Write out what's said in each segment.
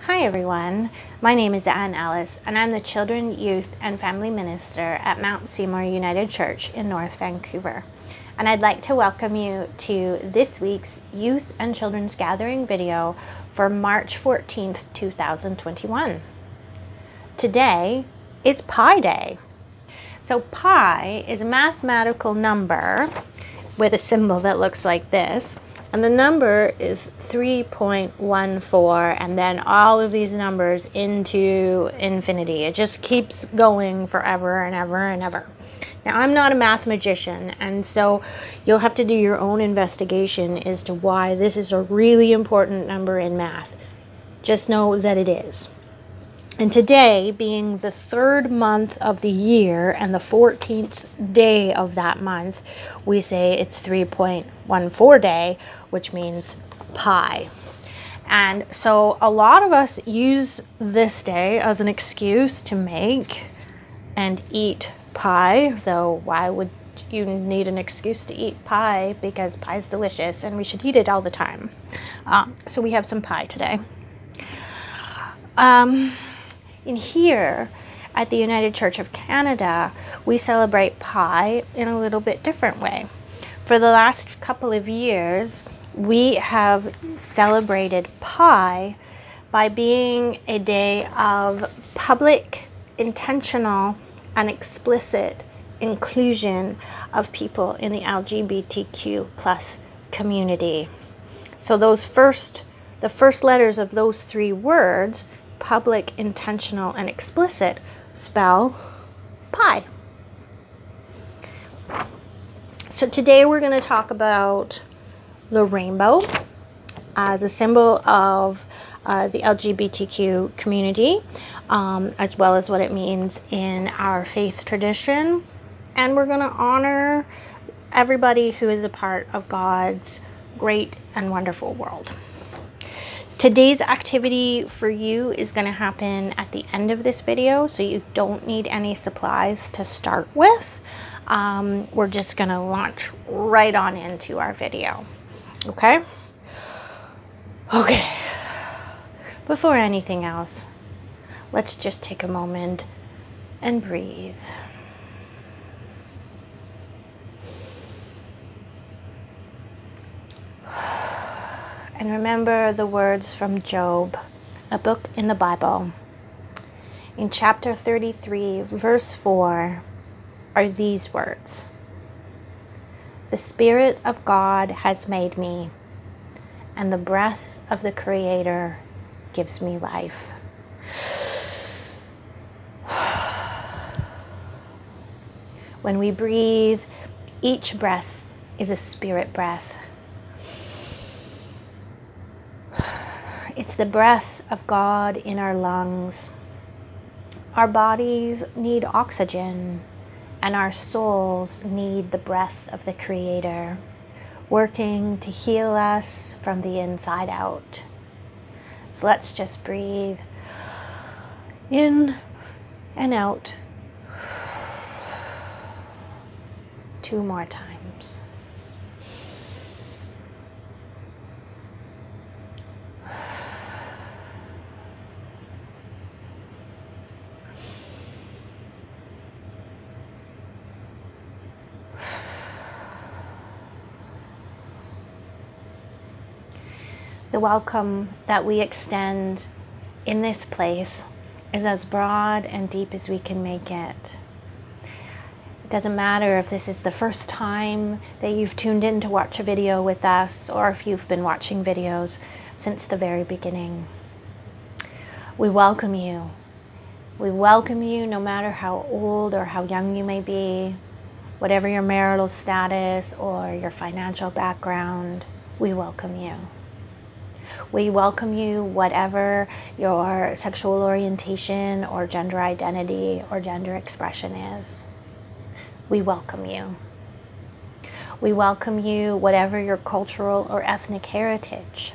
Hi everyone, my name is Ann Alice and I'm the Children, Youth and Family Minister at Mount Seymour United Church in North Vancouver. And I'd like to welcome you to this week's Youth and Children's Gathering video for March 14th, 2021. Today is Pi Day. So pi is a mathematical number with a symbol that looks like this. And the number is 3.14, and then all of these numbers into infinity. It just keeps going forever and ever and ever. Now, I'm not a math magician, and so you'll have to do your own investigation as to why this is a really important number in math. Just know that it is. And today, being the third month of the year and the 14th day of that month, we say it's 3.14 day, which means pi. And so a lot of us use this day as an excuse to make and eat pie, though why would you need an excuse to eat pie? Because pie is delicious and we should eat it all the time. So we have some pie today. In here at the United Church of Canada, we celebrate Pi in a little bit different way. For the last couple of years, we have celebrated Pi by being a day of public, intentional, and explicit inclusion of people in the LGBTQ plus community. So the first letters of those three words, public, intentional, and explicit, spell pi. So today we're going to talk about the rainbow as a symbol of the LGBTQ community, as well as what it means in our faith tradition. And we're going to honor everybody who is a part of God's great and wonderful world. Today's activity for you is going to happen at the end of this video, so you don't need any supplies to start with. We're just going to launch right on into our video. Okay? Okay. Before anything else, let's just take a moment and breathe. And remember the words from Job, a book in the Bible. In chapter 33, verse 4, are these words: "The Spirit of God has made me, and the breath of the Creator gives me life." When we breathe, each breath is a spirit breath. It's the breath of God in our lungs. Our bodies need oxygen, and our souls need the breath of the Creator, working to heal us from the inside out. So let's just breathe in and out 2 more times. The welcome that we extend in this place is as broad and deep as we can make it. It doesn't matter if this is the first time that you've tuned in to watch a video with us, or if you've been watching videos since the very beginning. We welcome you. We welcome you no matter how old or how young you may be, whatever your marital status or your financial background, we welcome you. We welcome you whatever your sexual orientation or gender identity or gender expression is. We welcome you. We welcome you whatever your cultural or ethnic heritage.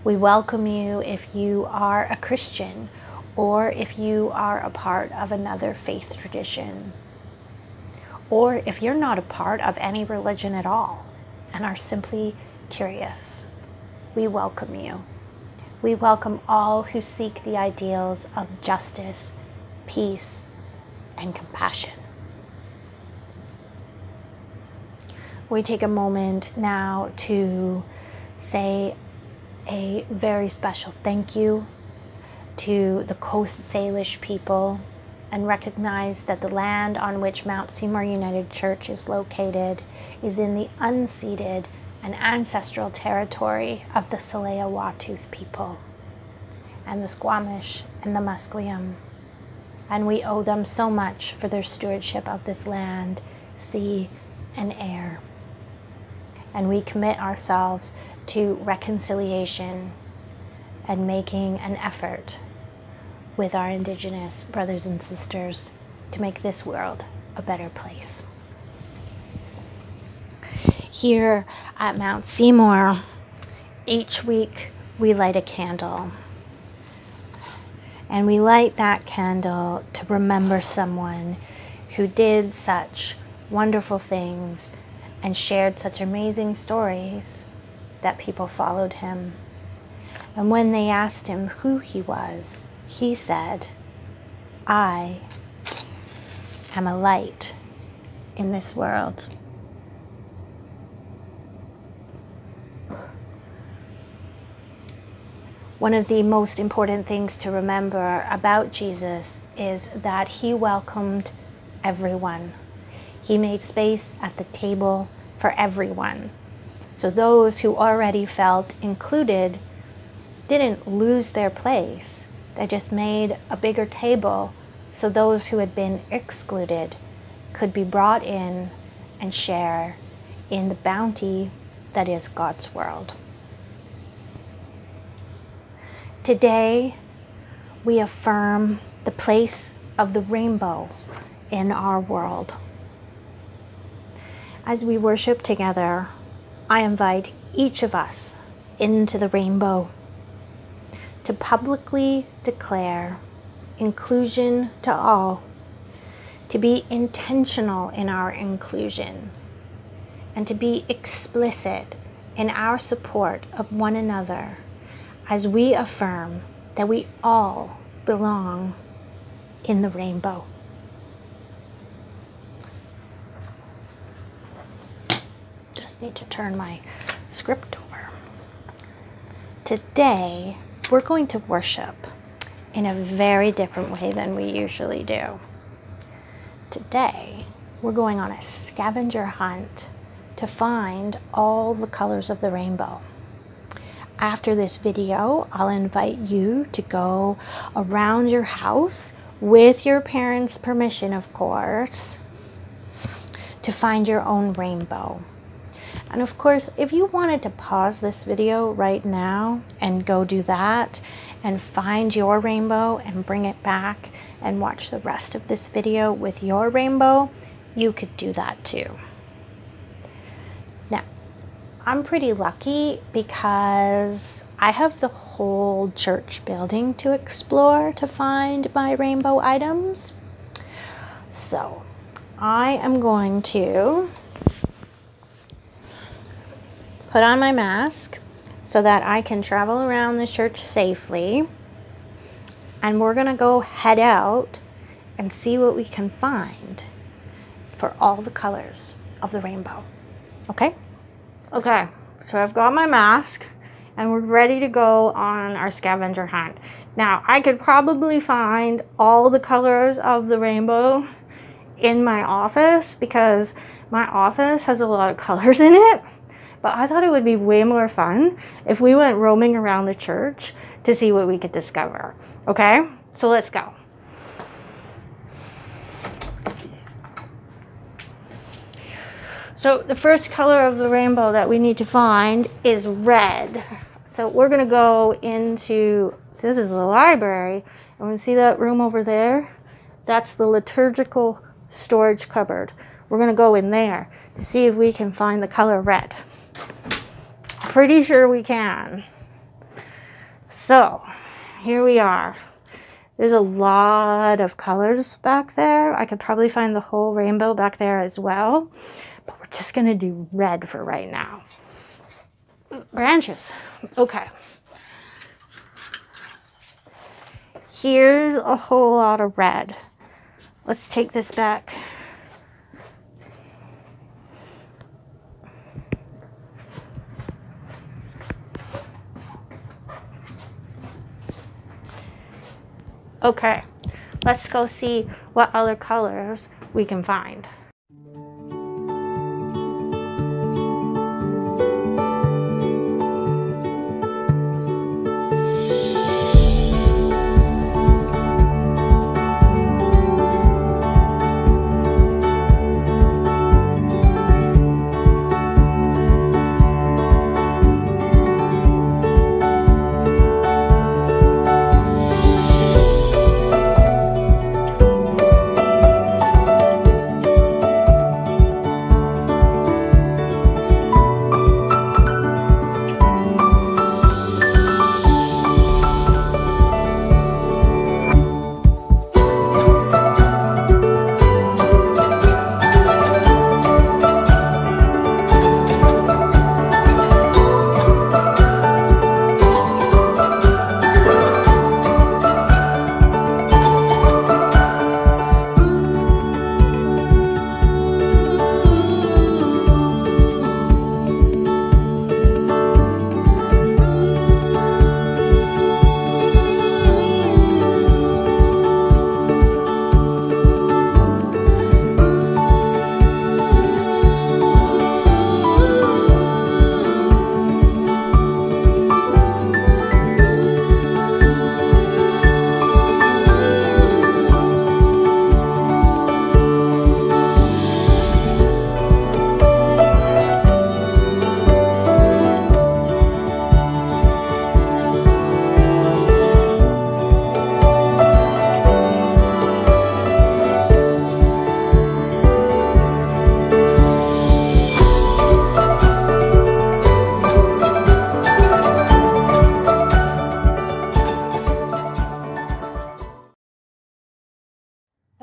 We welcome you if you are a Christian or if you are a part of another faith tradition, or if you're not a part of any religion at all and are simply curious. We welcome you. We welcome all who seek the ideals of justice, peace, and compassion. We take a moment now to say a very special thank you to the Coast Salish people and recognize that the land on which Mount Seymour United Church is located is in the unceded and ancestral territory of the Tsleil-Waututh people and the Squamish and the Musqueam. And we owe them so much for their stewardship of this land, sea, and air. And we commit ourselves to reconciliation and making an effort with our Indigenous brothers and sisters to make this world a better place. Here at Mount Seymour, each week we light a candle. And we light that candle to remember someone who did such wonderful things and shared such amazing stories that people followed him. And when they asked him who he was, he said, "I am a light in this world." One of the most important things to remember about Jesus is that he welcomed everyone. He made space at the table for everyone. So those who already felt included didn't lose their place. They just made a bigger table so those who had been excluded could be brought in and share in the bounty that is God's world. Today, we affirm the place of the rainbow in our world. As we worship together, I invite each of us into the rainbow to publicly declare inclusion to all, to be intentional in our inclusion, and to be explicit in our support of one another as we affirm that we all belong in the rainbow. Just need to turn my script over. Today, we're going to worship in a very different way than we usually do. Today, we're going on a scavenger hunt to find all the colors of the rainbow. After this video, I'll invite you to go around your house with your parents' permission, of course, to find your own rainbow. And of course, if you wanted to pause this video right now and go do that and find your rainbow and bring it back and watch the rest of this video with your rainbow, you could do that too. Now, I'm pretty lucky because I have the whole church building to explore to find my rainbow items. So I am going to put on my mask so that I can travel around the church safely. And we're gonna go head out and see what we can find for all the colors of the rainbow. Okay? Okay, so I've got my mask and we're ready to go on our scavenger hunt. Now, I could probably find all the colors of the rainbow in my office because my office has a lot of colors in it. But I thought it would be way more fun if we went roaming around the church to see what we could discover. Okay, so let's go. So the first color of the rainbow that we need to find is red. So we're gonna go into, this is the library, and we see that room over there? That's the liturgical storage cupboard. We're gonna go in there to see if we can find the color red. Pretty sure we can. So here we are. There's a lot of colors back there. I could probably find the whole rainbow back there as well, but we're just gonna do red for right now. Branches, okay. here's a whole lot of red. Let's take this back. Okay, let's go see what other colors we can find.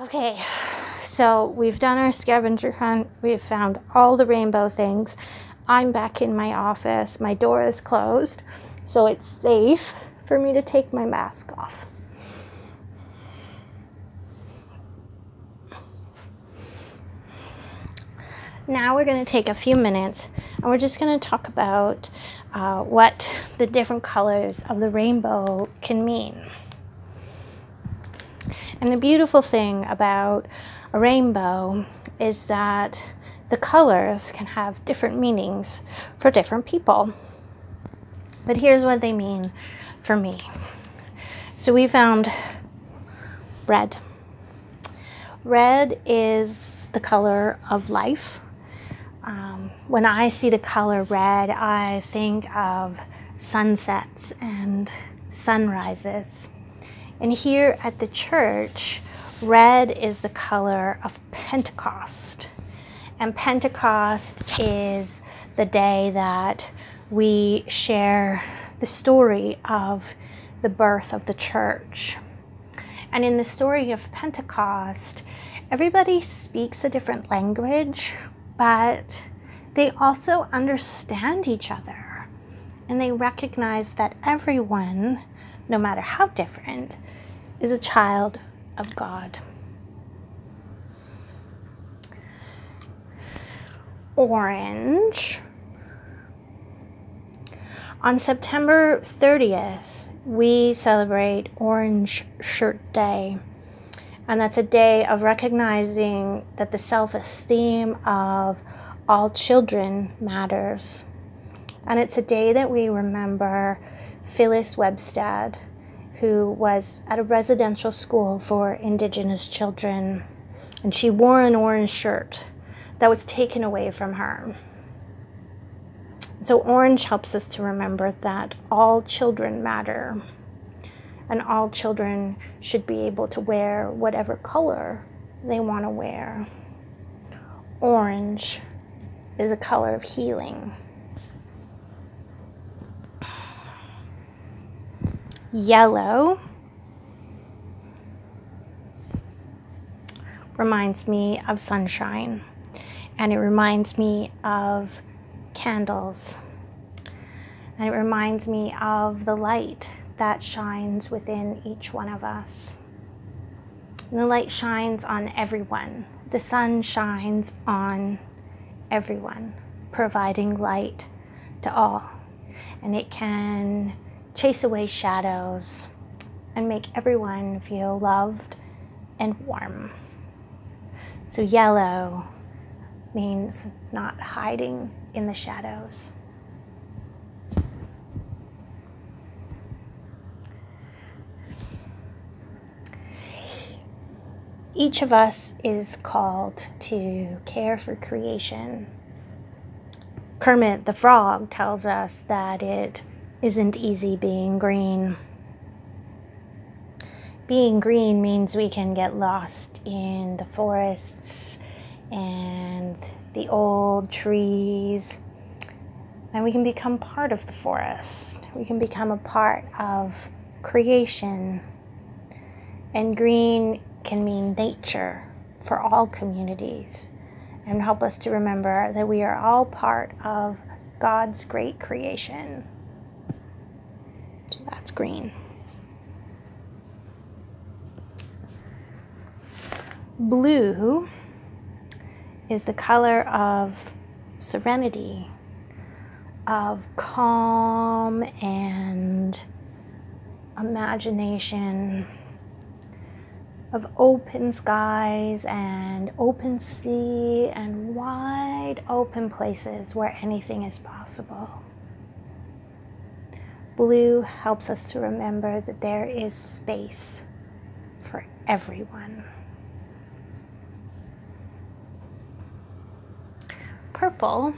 Okay, so we've done our scavenger hunt. We've found all the rainbow things. I'm back in my office. My door is closed, so it's safe for me to take my mask off. Now we're going to take a few minutes and we're just going to talk about what the different colors of the rainbow can mean. And the beautiful thing about a rainbow is that the colors can have different meanings for different people. But here's what they mean for me. So we found red. Red is the color of life. When I see the color red, I think of sunsets and sunrises. And here at the church, red is the color of Pentecost. And Pentecost is the day that we share the story of the birth of the church. And in the story of Pentecost, everybody speaks a different language, but they also understand each other. And they recognize that everyone, no matter how different, is a child of God. Orange. On September 30th, we celebrate Orange Shirt Day. And that's a day of recognizing that the self-esteem of all children matters. And it's a day that we remember Phyllis Webstad, who was at a residential school for Indigenous children. And she wore an orange shirt that was taken away from her. So orange helps us to remember that all children matter. And all children should be able to wear whatever color they want to wear. Orange is a color of healing. Yellow reminds me of sunshine, and it reminds me of candles, and it reminds me of the light that shines within each one of us. And the light shines on everyone. The sun shines on everyone, providing light to all. And it can chase away shadows and make everyone feel loved and warm. So yellow means not hiding in the shadows. Each of us is called to care for creation. Kermit the Frog tells us that it isn't easy being green. Being green means we can get lost in the forests and the old trees, and we can become part of the forest. We can become a part of creation. And green can mean nature for all communities, and help us to remember that we are all part of God's great creation. So that's green. Blue is the color of serenity, of calm and imagination, of open skies and open sea and wide open places where anything is possible. Blue helps us to remember that there is space for everyone. Purple,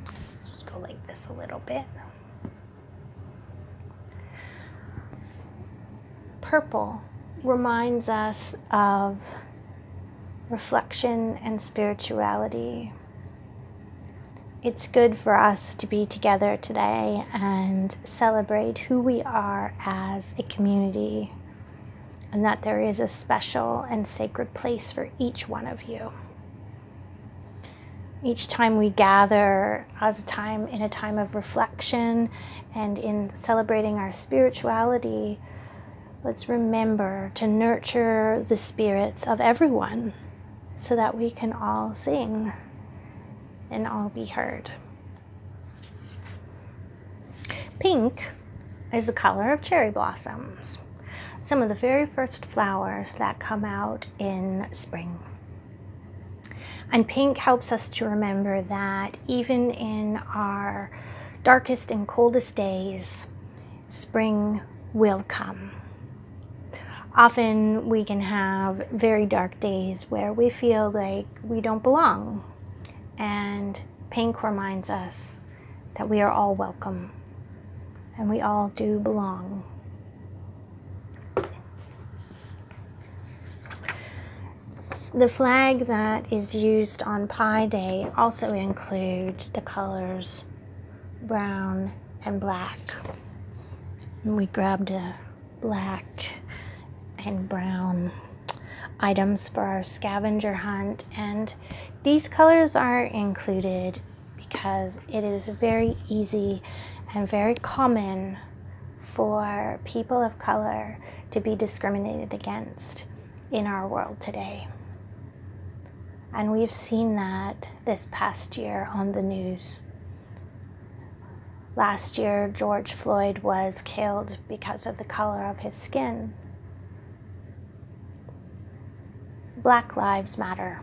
let's go like this a little bit. Purple reminds us of reflection and spirituality. It's good for us to be together today and celebrate who we are as a community, and that there is a special and sacred place for each one of you. Each time we gather in a time of reflection and in celebrating our spirituality, let's remember to nurture the spirits of everyone so that we can all sing and all be heard. Pink is the color of cherry blossoms, some of the very first flowers that come out in spring. And pink helps us to remember that even in our darkest and coldest days, spring will come. Often we can have very dark days where we feel like we don't belong. And pink reminds us that we are all welcome and we all do belong. The flag that is used on Pi Day also includes the colors brown and black. And we grabbed a black and brown items for our scavenger hunt, and these colors are included because it is very easy and very common for people of color to be discriminated against in our world today. And we've seen that this past year on the news. Last year, George Floyd was killed because of the color of his skin. Black lives matter.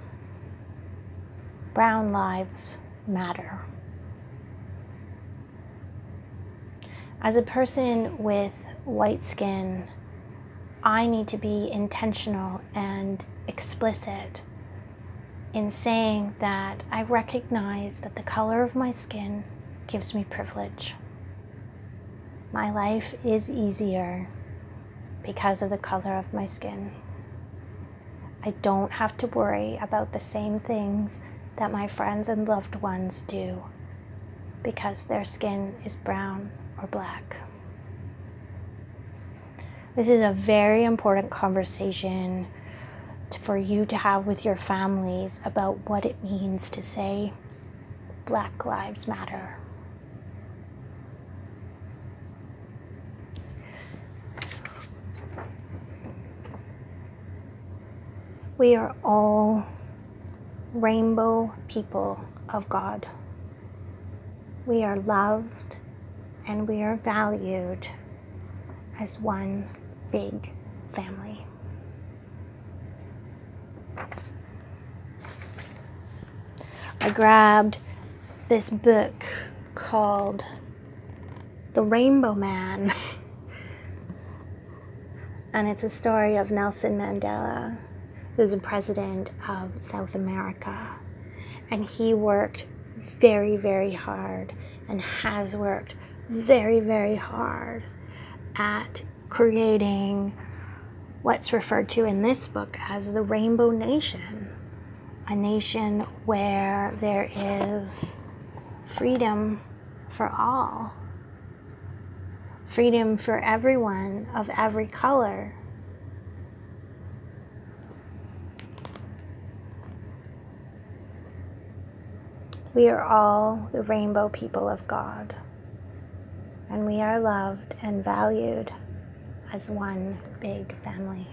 Brown lives matter. As a person with white skin, I need to be intentional and explicit in saying that I recognize that the color of my skin gives me privilege. My life is easier because of the color of my skin. I don't have to worry about the same things that my friends and loved ones do because their skin is brown or black. This is a very important conversation for you to have with your families about what it means to say Black Lives Matter. We are all rainbow people of God. We are loved and we are valued as one big family. I grabbed this book called The Rainbow Man, and it's a story of Nelson Mandela, who's a president of South America, and he worked very, very hard and has worked very, very hard at creating what's referred to in this book as the Rainbow Nation, a nation where there is freedom for all, freedom for everyone of every color. We are all the rainbow people of God, and we are loved and valued as one big family.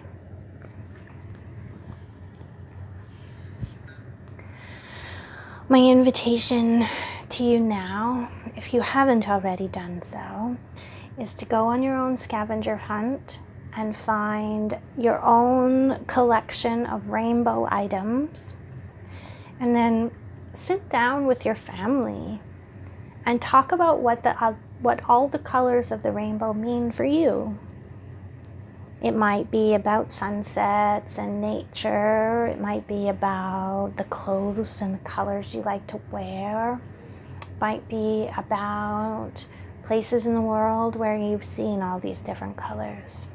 My invitation to you now, if you haven't already done so, is to go on your own scavenger hunt and find your own collection of rainbow items, and then sit down with your family and talk about what all the colors of the rainbow mean for you. It might be about sunsets and nature. It might be about the clothes and the colors you like to wear. It might be about places in the world where you've seen all these different colors.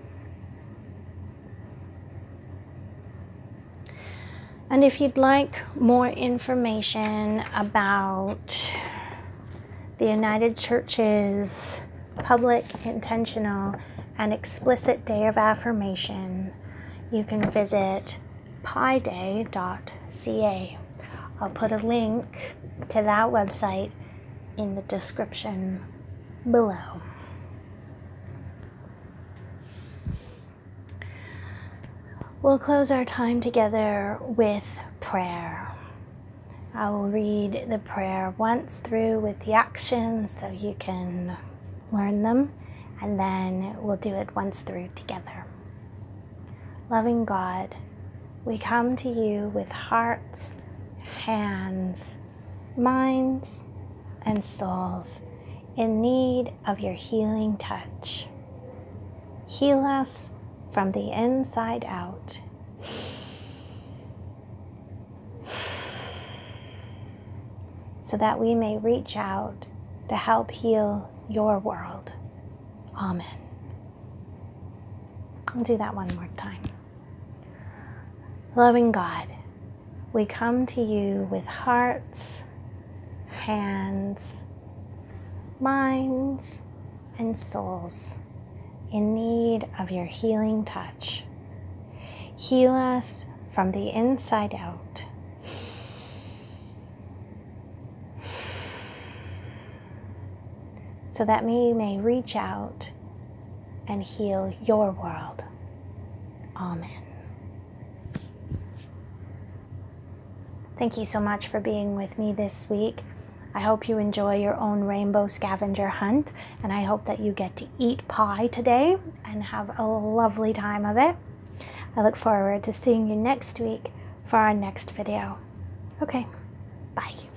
And if you'd like more information about the United Church's public, intentional, and explicit day of affirmation, you can visit pieday.ca. I'll put a link to that website in the description below. We'll close our time together with prayer. I will read the prayer once through with the actions so you can learn them, and then we'll do it once through together. Loving God, we come to you with hearts, hands, minds, and souls in need of your healing touch. Heal us from the inside out. So that we may reach out to help heal your world. Amen. I'll do that one more time. Loving God, we come to you with hearts, hands, minds, and souls in need of your healing touch. Heal us from the inside out. So that we may reach out and heal your world. Amen. Thank you so much for being with me this week. I hope you enjoy your own rainbow scavenger hunt, and I hope that you get to eat pie today and have a lovely time of it. I look forward to seeing you next week for our next video. Okay, bye.